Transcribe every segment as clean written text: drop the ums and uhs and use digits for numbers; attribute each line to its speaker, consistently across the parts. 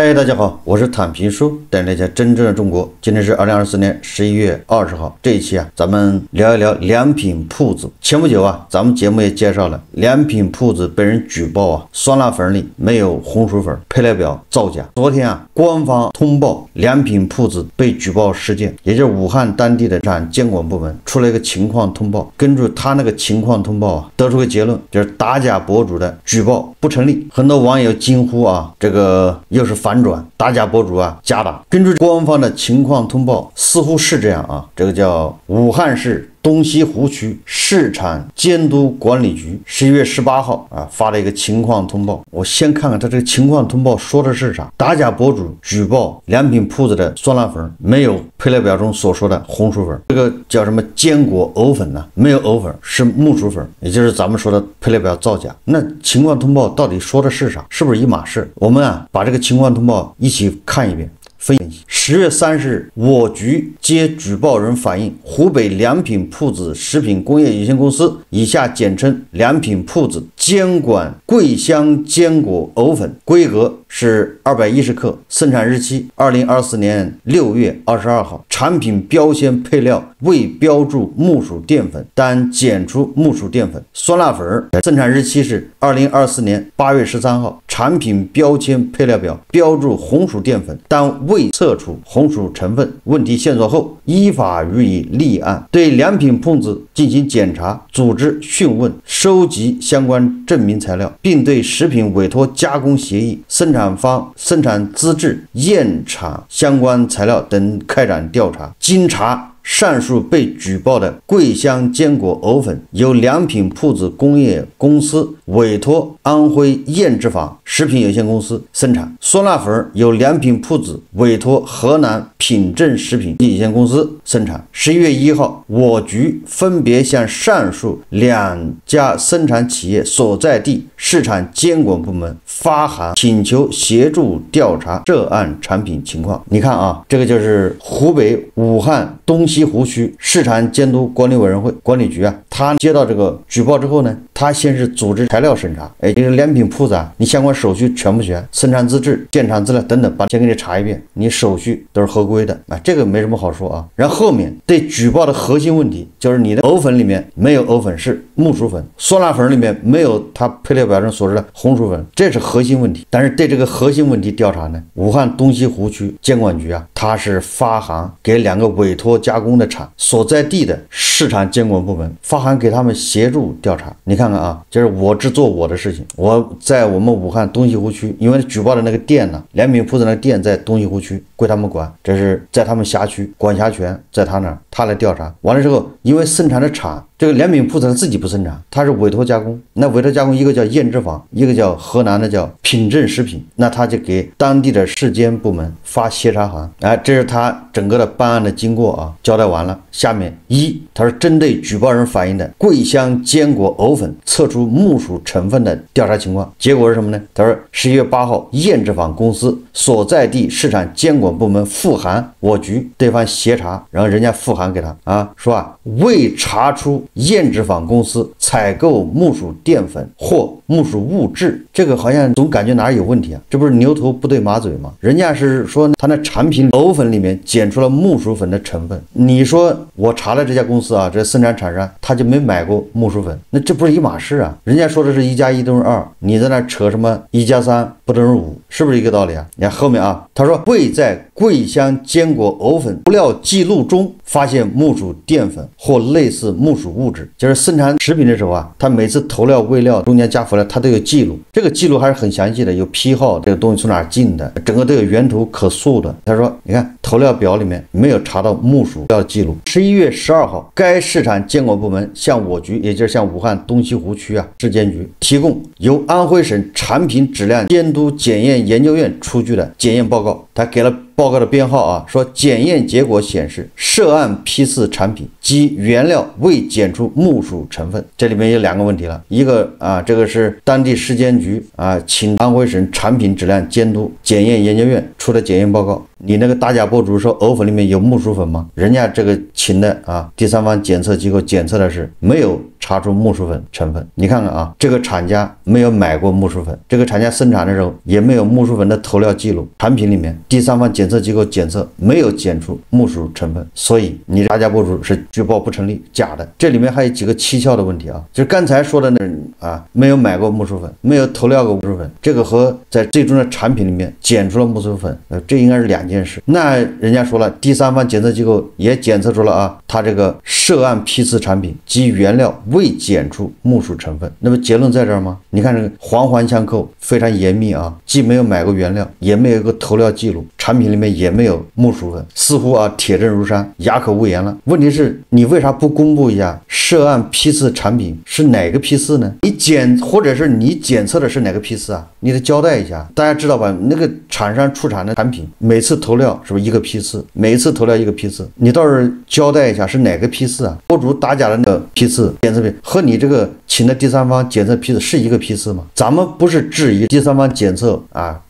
Speaker 1: 嗨，大家好，我是坦平叔，带大家真正的中国。今天是2024年11月20号，这一期咱们聊一聊良品铺子。前不久咱们节目也介绍了良品铺子被人举报酸辣粉里没有红薯粉，配料表造假。昨天官方通报良品铺子被举报事件，也就是武汉当地的监管部门出了一个情况通报。根据他那个情况通报得出个结论，就是打假博主的举报不成立。很多网友惊呼这个又是反转，打假博主假打。根据官方的情况通报，似乎是这样这个叫武汉市东西湖区市场监督管理局11月18号发了一个情况通报。我先看看他这个情况通报说的是啥。打假博主举报良品铺子的酸辣粉没有配料表中所说的红薯粉，这个叫什么坚果藕粉呢？没有藕粉，是木薯粉，也就是咱们说的配料表造假。那情况通报到底说的是啥？是不是一码事？我们把这个情况通报一起看一遍。分析10月30日，我局接举报人反映，湖北良品铺子食品工业有限公司（以下简称良品铺子）监管桂香坚果藕粉，规格是210克，生产日期2024年6月22号，产品标签配料未标注木薯淀粉，但检出木薯淀粉。酸辣粉生产日期是2024年8月13号，产品标签配料表标注红薯淀粉，但未测出红薯成分。问题线索后，依法予以立案，对良品铺子进行检查，组织讯问，收集相关证明材料，并对食品委托加工协议、生产方生产资质、验厂相关材料等开展调查。经查，上述被举报的桂香坚果藕粉由良品铺子工业公司委托安徽燕之坊食品有限公司生产，酸辣粉由良品铺子委托河南品正食品有限公司生产。11月1号，我局分别向上述2家生产企业所在地市场监管部门发函，请求协助调查涉案产品情况。你看这个就是湖北武汉东西湖区市场监督管理委员会管理局他接到这个举报之后呢，他先是组织材料审查，这个良品铺子你相关手续全不全，生产资质、建厂资料等等，先给你查一遍，你手续都是合规的这个没什么好说然后后面对举报的核心问题，就是你的藕粉里面没有藕粉，是木薯粉，酸辣粉里面没有它配料表中所说的红薯粉，这是核心问题。但是对这个核心问题调查呢，武汉东西湖区监管局它是发函给2个委托加工的厂所在地的市场监管部门，发函给他们协助调查。你看看就是我只做我的事情，我在我们武汉东西湖区，因为举报的那个店良品铺子那个店在东西湖区归他们管，这是在他们辖区，管辖权在他那儿，他来调查。完了之后，因为生产的厂这个良品铺子他自己不生产，他是委托加工，那委托加工一个叫燕之坊，一个叫河南的叫品正食品，那他就给当地的市监部门发协查函这是他整个的办案的经过交代完了。下面他说针对举报人反映的桂香坚果藕粉测出木薯成分的调查情况，结果是什么呢？他说11月8号，燕之坊公司所在地市场监管部门复函我局，对方协查，然后人家复函给他说未查出燕之坊公司采购木薯淀粉或木薯物质，这个好像总感觉哪儿有问题这不是牛头不对马嘴吗？人家是说他那产品藕粉里面检出了木薯粉的成分，你说我查了这家公司这生产厂商他就没买过木薯粉，那这不是一码事人家说的是1加1等于2，你在那扯什么1加3不等于5，是不是一个道理你看后面他说未在桂香坚果藕粉物料记录中发现木薯淀粉或类似木薯物质，就是生产食品的时候他每次投料、喂料中间加辅料他都有记录，这个记录还是很详细的，有批号，这个东西从哪儿进的，整个都有原图可溯的。他说你看投料表里面没有查到木薯料记录。11月12号，该市场监管部门向我局，也就是向武汉东西湖区市监局提供由安徽省产品质量监督检验研究院出具的检验报告，他给了报告的编号说检验结果显示，涉案批次产品及原料未检出木薯成分。这里面有2个问题了，一个这个是当地市监局请安徽省产品质量监督检验研究院出的检验报告，你那个打假博主说藕粉里面有木薯粉吗？人家这个请的第三方检测机构检测的是没有查出木薯粉成分。你看看啊，这个厂家没有买过木薯粉，这个厂家生产的时候也没有木薯粉的投料记录，产品里面第三方检测机构检测没有检出木薯成分，所以你大家博主是举报不成立，假的。这里面还有几个蹊跷的问题啊，就是刚才说的那没有买过木薯粉，没有投料过木薯粉，这个和在最终的产品里面检出了木薯粉，这应该是两件事。那人家说了，第三方检测机构也检测出了啊，它这个涉案批次产品及原料未检出木薯成分，那么结论在这儿吗？你看这个环环相扣，非常严密啊，既没有买过原料，也没有一个投料记录，产品里面也没有木薯粉，似乎啊铁证如山，哑口无言了。问题是你为啥不公布一下涉案批次产品是哪个批次呢？或者是你检测的是哪个批次啊？你得交代一下，大家知道吧？那个厂商出产的产品每次投料是不是一个批次？每一次投料一个批次，你倒是交代一下是哪个批次啊？博主打假的那个批次检测批和你这个请的第三方检测批次是一个批次吗？咱们不是质疑第三方检测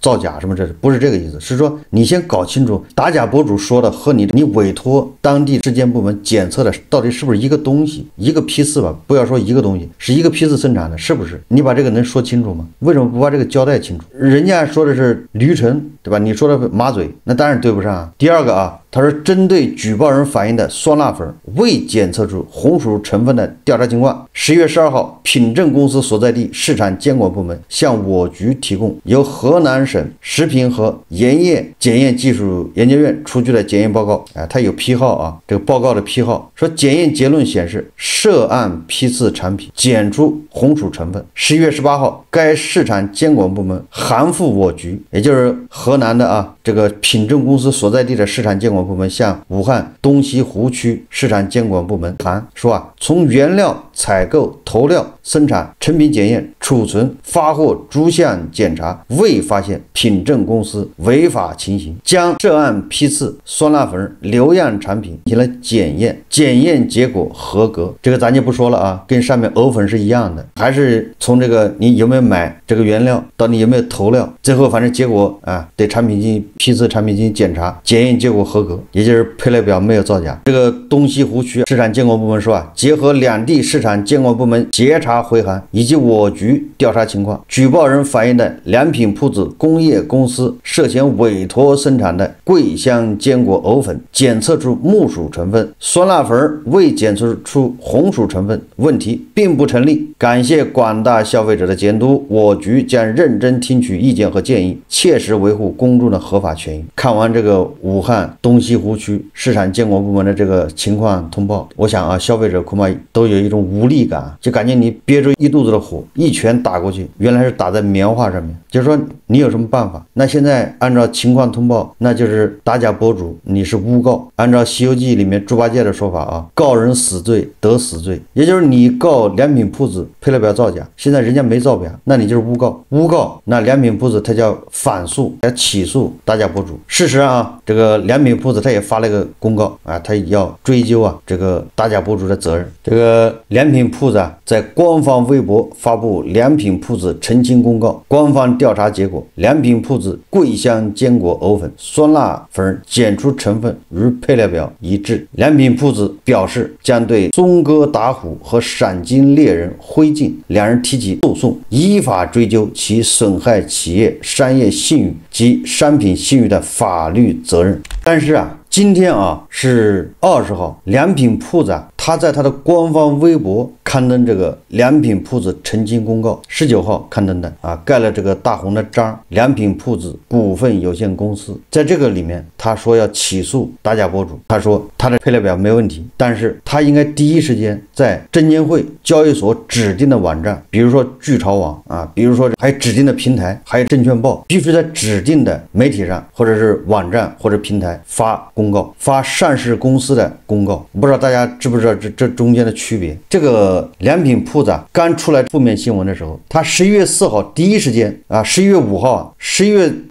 Speaker 1: 造假什么，这不是这个意思，是说你先搞清楚打假博主说的和你委托当地质监部门检测的到底是不是一个东西，一个批次吧，不要说一个东西，是一个批次生产的，是不是？你把这个能说清楚吗？为什么不把这个交代清楚？人家说的是驴唇，对吧？你说的马嘴，那当然对不上啊。第二个啊，他说针对举报人反映的酸辣粉未检测出红薯成分的调查情况，10月12号，品正公司所在地市场监管部门向我局提供由河南省食品和盐业检验技术研究院出具的检验报告，它有批号啊，这个报告的批号说检验结论显示涉案批次产品检出红薯成分。11月18号，该市场监管部门函复我局，也就是河南的这个品正公司所在地的市场监管部门向武汉东西湖区市场监管部门函说从原料采购、投料、生产、成品检验、储存、发货诸项检查，未发现品正公司违法情形，将涉案批次酸辣粉留样产品进行了检验，检验结果合格。这个咱就不说了啊，跟上面藕粉是一样的，还是从这个你有没有买这个原料到你有没有投料，最后反正结果对产品进行批次产品进行检查，检验结果合格，也就是配料表没有造假。这个东西湖区市场监管部门说结合两地市场监管部门协查回函以及我局调查情况，举报人反映的良品铺子工业公司涉嫌委托生产的桂香坚果藕粉检测出木薯成分，酸辣粉未检测出红薯成分，问题并不成立。感谢广大消费者的监督，我局将认真听取意见和建议，切实维护公众的合法权益。看完这个武汉东西湖区市场监管部门的这个情况通报，我想消费者恐怕都有一种无力感，就感觉你憋着一肚子的火，一拳打过去，原来是打在棉花上面，就是说你有什么办法？那现在按照情况通报，那就是打假博主你是诬告，按照《西游记》里面猪八戒的说法告人死罪得死罪，也就是你告良品铺子配料表造假，现在人家没造表，那你就是诬告，那良品铺子他叫反诉，要起诉打假博主。事实上这个良品铺子他也发了一个公告他要追究这个打假博主的责任。这个良品铺子在官方微博发布良品铺子澄清公告，官方调查结果，良品铺子桂香坚果藕粉酸辣粉检出成分与配料表一致。良品铺子表示将对松哥打虎和陕金猎人辉进两人提起诉讼，依法追究其损害企业商业信誉及商品信誉的法律责任。但是今天是20号，良品铺子他在他的官方微博刊登这个良品铺子澄清公告，19号刊登的盖了这个大红的章，良品铺子股份有限公司。在这个里面他说要起诉打假博主，他说他的配料表没问题，但是他应该第一时间在证监会交易所指定的网站，比如说巨潮网比如说还有指定的平台，还有证券报，必须在指定的媒体上或者是网站或者平台发公告，发上市公司的公告。不知道大家知不知道这中间的区别？这个良品铺子刚出来负面新闻的时候，他11月4号第一时间11月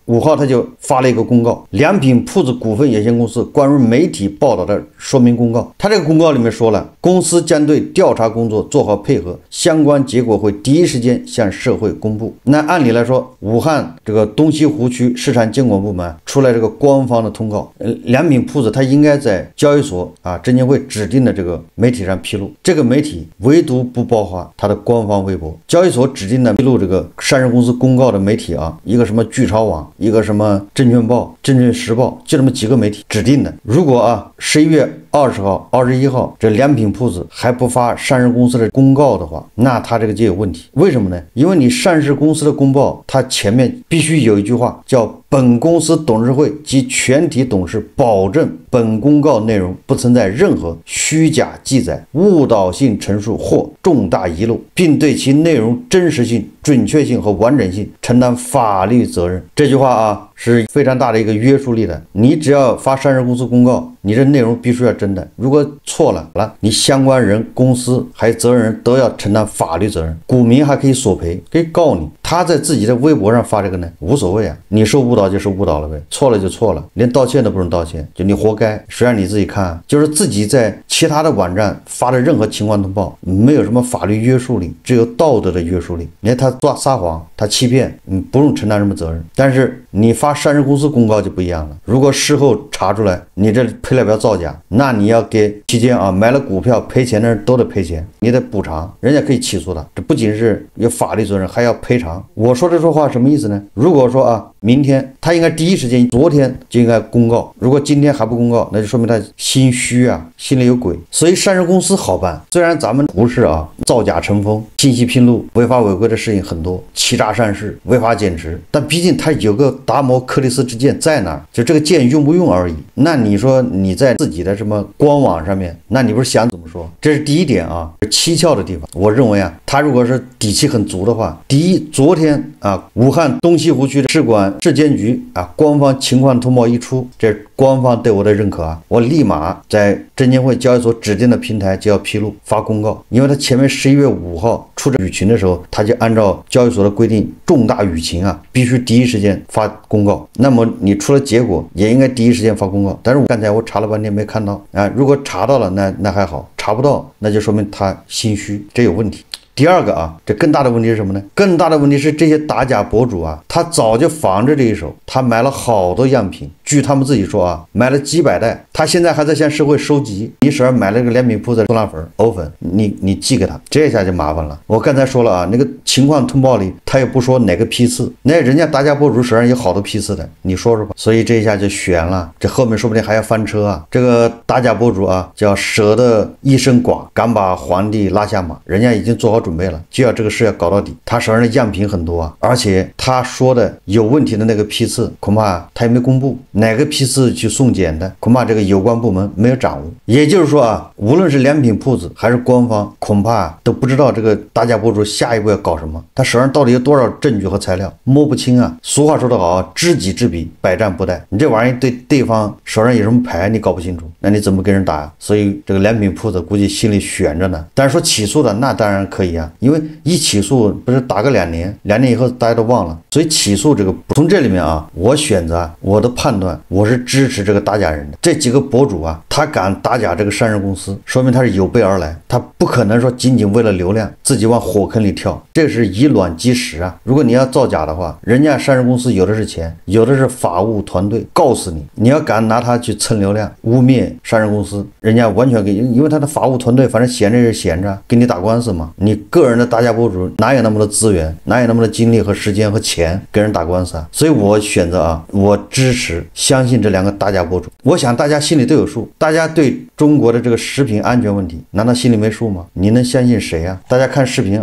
Speaker 1: 5号他就发了一个公告，良品铺子股份有限公司关于媒体报道的说明公告。他这个公告里面说了，公司将对调查工作做好配合，相关结果会第一时间向社会公布。那按理来说，武汉这个东西湖区市场监管部门出来这个官方的通告，良品铺子它应该在交易所证监会指定的这个媒体上披露，这个媒体唯独不包括它的官方微博。交易所指定的披露这个上市公司公告的媒体一个什么巨潮网，一个什么证券报、证券时报，就这么几个媒体指定的。如果11月20号、21号这良品铺子还不发上市公司的公告的话，那它这个就有问题。为什么呢？因为你上市公司的公报，它前面必须有一句话叫本公司董事会及全体董事保证本公告内容不存在任何虚假记载、误导性陈述或重大遗漏，并对其内容真实性、准确性和完整性承担法律责任。这句话是非常大的一个约束力的。你只要发上市公司公告，你这内容必须要真的，如果错了，你相关人、公司还有责任人都要承担法律责任，股民还可以索赔，可以告你。他在自己的微博上发这个呢，无所谓你受误导就是误导了呗，错了就错了，连道歉都不用道歉，就你活该，谁让你自己看就是自己在其他的网站发的任何情况通报，没有什么法律约束力，只有道德的约束力。你看他撒谎，他欺骗，你不用承担什么责任。但是你发上市公司公告就不一样了，如果事后查出来你这配料表造假，那你要给期间买了股票赔钱的人都得赔钱，你得补偿，人家可以起诉的。这不仅是有法律责任，还要赔偿。我说这说话什么意思呢？如果说明天他应该第一时间，昨天就应该公告，如果今天还不公告，那就说明他心虚心里有鬼。所以上市公司好办，虽然咱们不是造假成风、信息披露、违法违规的事情很多，欺诈上市、违法减持，但毕竟它有个达摩克里斯之剑在那儿，就这个剑用不用而已。那你说你在自己的什么官网上面，那你不是想怎么说？这是第一点蹊跷的地方。我认为他如果是底气很足的话，第一，昨天武汉东西湖区的市监局官方情况通报一出，这是官方对我的认可我立马在证监会交易所指定的平台就要披露发公告。因为他前面11月5号出这舆情的时候，他就按照交易所的规定，重大舆情必须第一时间发公告。那么你出了结果也应该第一时间发公告，但是刚才我查了半天没看到如果查到了那还好，查不到那就说明他心虚，这有问题。第二个这更大的问题是什么呢？更大的问题是这些打假博主他早就防着这一手，他买了好多样品，据他们自己说买了几百袋，他现在还在向社会收集。你手上买了个良品铺子酸辣粉、藕粉，你寄给他，这下就麻烦了。我刚才说了那个情况通报里他也不说哪个批次，那人家打假博主手上有好多批次的，你说说吧。所以这一下就悬了，这后面说不定还要翻车这个打假博主叫蛇的一身剐，敢把皇帝拉下马，人家已经做好准备了，就要这个事要搞到底。他手上的样品很多而且他说的有问题的那个批次恐怕他也没公布，哪个批次去送检的恐怕这个有关部门没有掌握。也就是说无论是良品铺子还是官方，恐怕都不知道这个打假博主下一步要搞什么，他手上到底有多少证据和材料，摸不清俗话说得好知己知彼，百战不殆。你这玩意对对方手上有什么牌你搞不清楚，那你怎么跟人打所以这个良品铺子估计心里悬着呢。但是说起诉的那当然可以因为一起诉不是打个2年，2年以后大家都忘了，所以起诉这个从这里面我选择我的判断，我是支持这个打假人的。这几个博主他敢打假这个上市公司，说明他是有备而来，他不可能说仅仅为了流量自己往火坑里跳，这是以卵击石如果你要造假的话，人家上市公司有的是钱，有的是法务团队，告诉你，你要敢拿它去蹭流量污蔑上市公司，人家完全给，因为他的法务团队反正闲着是闲着，跟你打官司嘛。你个人的打假博主哪有那么多资源，哪有那么多精力和时间和钱跟人打官司所以我选择我支持相信这2个打假博主。我想大家心里都有数，大家对中国的这个食品安全问题难道心里没数吗？你能相信谁大家看视频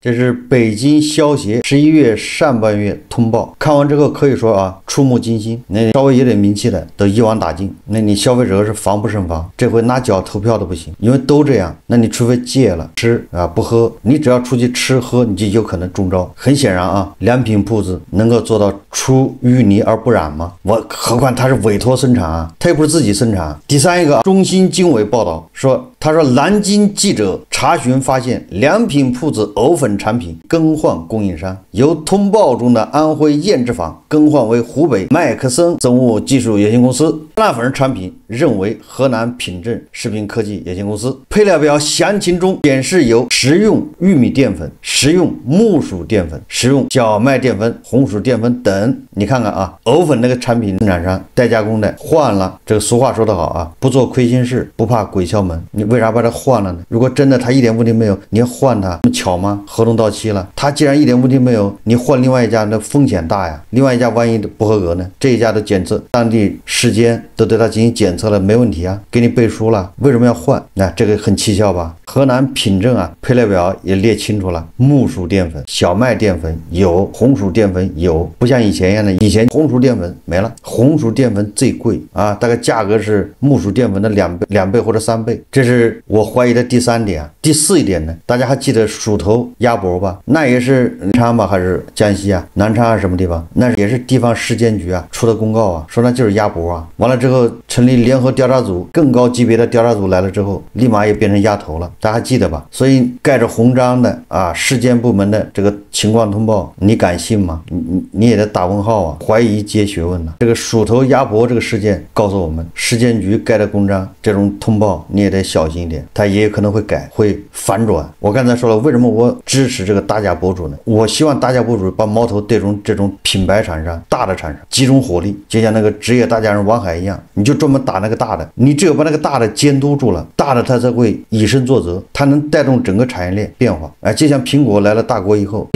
Speaker 1: 这是北京消协11月上半月通报，看完之后可以说啊，触目惊心。那稍微有点名气的都一网打尽，那你消费者是防不胜防，这回拿脚投票都不行，因为都这样。那你除非戒了吃啊不喝，你只要出去吃喝，你就有可能中招。很显然啊，良品铺子能够做到出淤泥而不染吗？何况他是委托生产啊，他又不是自己生产。第三一个，中新经纬报道说，他说南京记者查询发现，良品铺子藕粉产品更换供应商，由通报中的安徽燕之坊更换为湖北麦克森生物技术有限公司，辣粉产品认为河南品正食品科技有限公司。配料表详情中显示有食用玉米淀粉、食用木薯淀粉、食用小麦淀粉、红薯淀粉等。你看看啊，藕粉那个产品生产商代加工的换了，这个俗话说得好啊，不做亏心事，不怕鬼敲门。你为啥把它换了呢？如果真的他一点问题没有，你要换它，那么巧吗？合同到期了，他既然一点问题没有，你换另外一家，那风险大呀。另外一家万一不合格呢？这一家的检测当地时间都对他进行检测了，没问题啊，给你背书了，为什么要换？那这个很蹊跷吧？河南品正啊，配料表也列清楚了，木薯淀粉、小麦淀粉有，红薯淀粉有，不像以前一样的，以前红薯淀粉没了，红薯淀粉最贵啊，大概价格是木薯淀粉的两倍或者3倍，这是我怀疑的第3点啊。第4一点呢，大家还记得鼠头鸭脖吧？那也是南昌吧，还是江西啊？南昌还是什么地方？那也是地方市监局啊出的公告啊，说那就是鸭脖啊。完了之后成立联合调查组，更高级别的调查组来了之后，立马也变成鸭头了，大家还记得吧？所以盖着红章的啊，市监部门的这个情况通报，你敢信吗？你也得打问号啊，怀疑皆学问呢。这个鼠头鸭脖这个事件告诉我们，市监局盖的公章，这种通报你也得小心一点，他也有可能会改，会反转。我刚才说了，为什么我支持这个打假博主呢？我希望打假博主把矛头对准这种品牌厂商、大的厂商，集中火力，就像那个职业打假人王海一样，你就专门打那个大的，你只有把那个大的监督住了，大的他才会以身作则，他能带动整个产业链变化。就像苹果来了大国以后，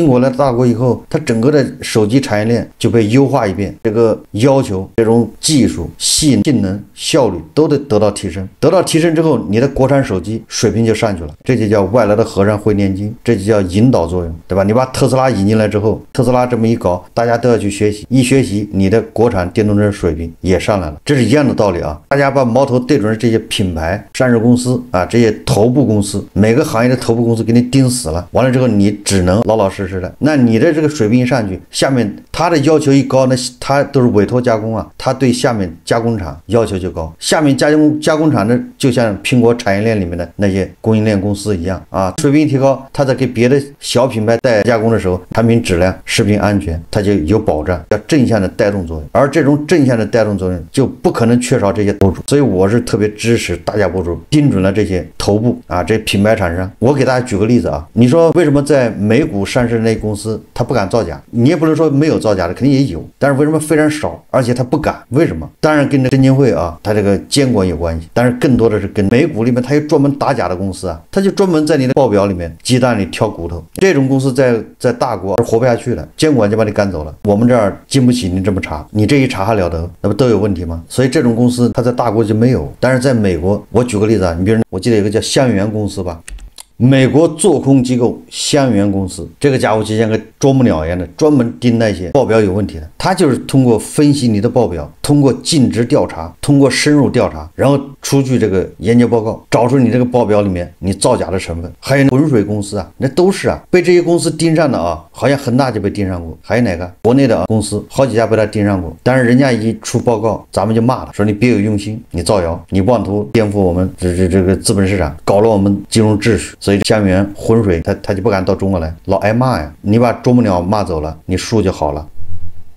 Speaker 1: 它整个的手机产业链就被优化一遍，这个要求、这种技术、性能、效率都得得到提升。得到提升之后，你的国产手机水平就上去了，这就叫外来的和尚会念经，这就叫引导作用，对吧？你把特斯拉引进来之后，特斯拉这么一搞，大家都要去学习，一学习，你的国产电动车水平也上来了，这是一样的道理啊。大家把矛头对准这些品牌、上市公司啊，这些头部公司，每个行业的头部公司给你盯死了，完了之后你只能老老实实的。那你的这个水平一上去，下面他的要求一高，那他都是委托加工啊，他对下面加工厂要求就高。下面加工厂的就像苹果产业链里面的那些供应链公司一样啊，水平提高，他在给别的小品牌代加工的时候，产品质量、食品安全，它就有保障，要正向的带动作用。而这种正向的带动作用就不可能缺少这些博主，所以我是特别支持打假博主盯准了这些头部啊，这些品牌厂商。我给大家举个例子啊，你说为什么在美股上市的那公司他不敢造假？你也不能说没有造假的，肯定也有，但是为什么非常少，而且他不敢？为什么？当然跟这证监会啊，他这个监管有关系，但是更多的是跟美股里面他有专门打假的公司啊，他就专门在你的报表里面鸡蛋里挑骨头，这种公司在大国是活不下去了，监管就把你赶走了。我们这儿经不起你这么查，你这一查还了得，那不都有问题吗？所以这种公司它在大国就没有，但是在美国，我举个例子啊，你比如我记得有个叫香源公司吧。美国做空机构香源公司，这个家伙就像个啄木鸟一样的，专门盯那些报表有问题的。他就是通过分析你的报表，通过尽职调查，通过深入调查，然后出具这个研究报告，找出你这个报表里面你造假的成分。还有浑水公司啊，那都是啊，被这些公司盯上的啊，好像恒大就被盯上过，还有哪个国内的公司好几家被他盯上过。但是人家一出报告，咱们就骂他，说你别有用心，你造谣，你妄图颠覆我们这个资本市场，搞了我们金融秩序。所以香源浑水他就不敢到中国来，老挨骂呀。你把啄木鸟骂走了，你树就好了。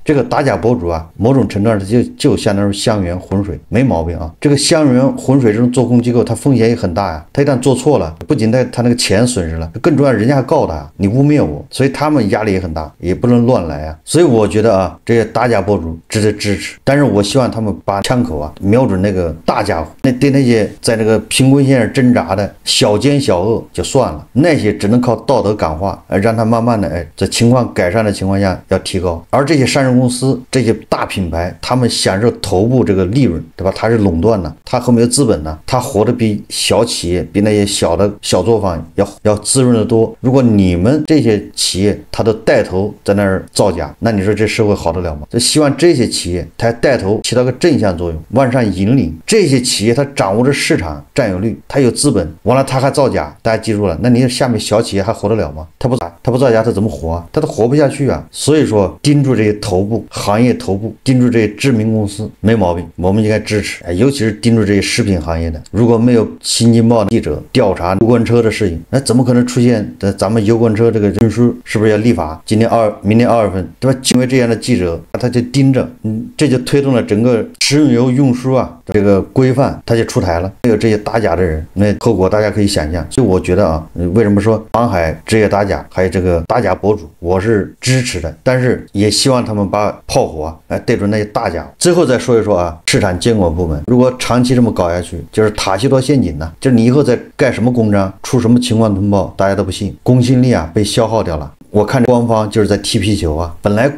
Speaker 1: 这个打假博主啊，某种程度上就相当于香源浑水，没毛病啊。这个香源浑水这种做空机构，它风险也很大呀。它一旦做错了，不仅他那个钱损失了，更重要人家还告他，你污蔑我，所以他们压力也很大，也不能乱来啊。所以我觉得啊，这些打假博主值得支持，但是我希望他们把枪口啊瞄准那个大家伙，对那些在这个贫困线上挣扎的小奸小恶就算了，那些只能靠道德感化，让他慢慢的在情况改善的情况下要提高。而这些上市市公司这些大品牌，他们享受头部这个利润，对吧？它是垄断的，它后面有资本呢，它活得比小企业，比那些小作坊要滋润得多。如果你们这些企业它都带头在那儿造假，那你说这社会好得了吗？就希望这些企业它带头起到个正向作用，往上引领。这些企业它掌握着市场占有率，它有资本，完了它还造假，大家记住了，那你下面小企业还活得了吗？它不造假，它怎么活啊？它都活不下去啊！所以说盯住这些头部行业头部，盯住这些知名公司没毛病，我们应该支持。尤其是盯住这些食品行业的，如果没有新京报的记者调查油罐车的事情，那怎么可能出现咱们油罐车这个运输是不是要立法？明年2月份，对吧？因为这样的记者他就盯着，这就推动了整个食用油运输啊这个规范，它就出台了。没有这些打假的人，那后果大家可以想象。所以我觉得啊，为什么说航海职业打假，还有这个打假博主，我是支持的，但是也希望他们把炮火对准那些大假。最后再说一说啊，市场监管部门如果长期这么搞下去，就是塔西佗陷阱呢，就是你以后再盖什么公章，出什么情况通报，大家都不信，公信力啊被消耗掉了。我看官方就是在踢皮球啊，本来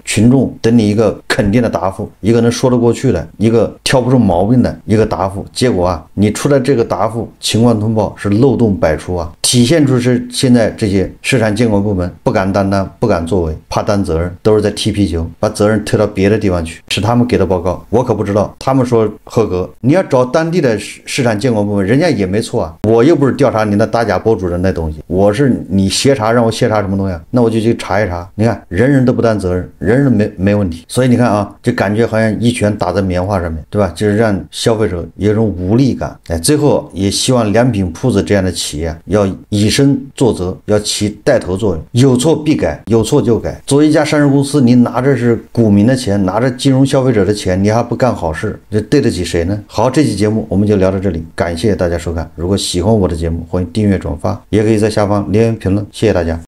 Speaker 1: 群众等你一个肯定的答复，一个能说得过去的，一个挑不出毛病的一个答复，结果啊，你出来这个答复情况通报是漏洞百出啊，体现出是现在这些市场监管部门不敢担当，不敢作为，怕担责任，都是在踢皮球，把责任推到别的地方去，是他们给的报告，我可不知道，他们说合格，你要找当地的市场监管部门，人家也没错啊，我又不是调查你那打假博主的那东西，我是你协查，让我协查什么东西啊？那我就去查一查。你看人人都不担责任，人人没问题，所以你看啊，就感觉好像一拳打在棉花上面，对吧？就是让消费者有一种无力感。最后也希望良品铺子这样的企业要以身作则，要起带头作用，有错必改，有错就改。作为一家上市公司，你拿着是股民的钱，拿着金融消费者的钱，你还不干好事，这对得起谁呢？好，这期节目我们就聊到这里，感谢大家收看。如果喜欢我的节目，欢迎订阅转发，也可以在下方留言评论，谢谢大家。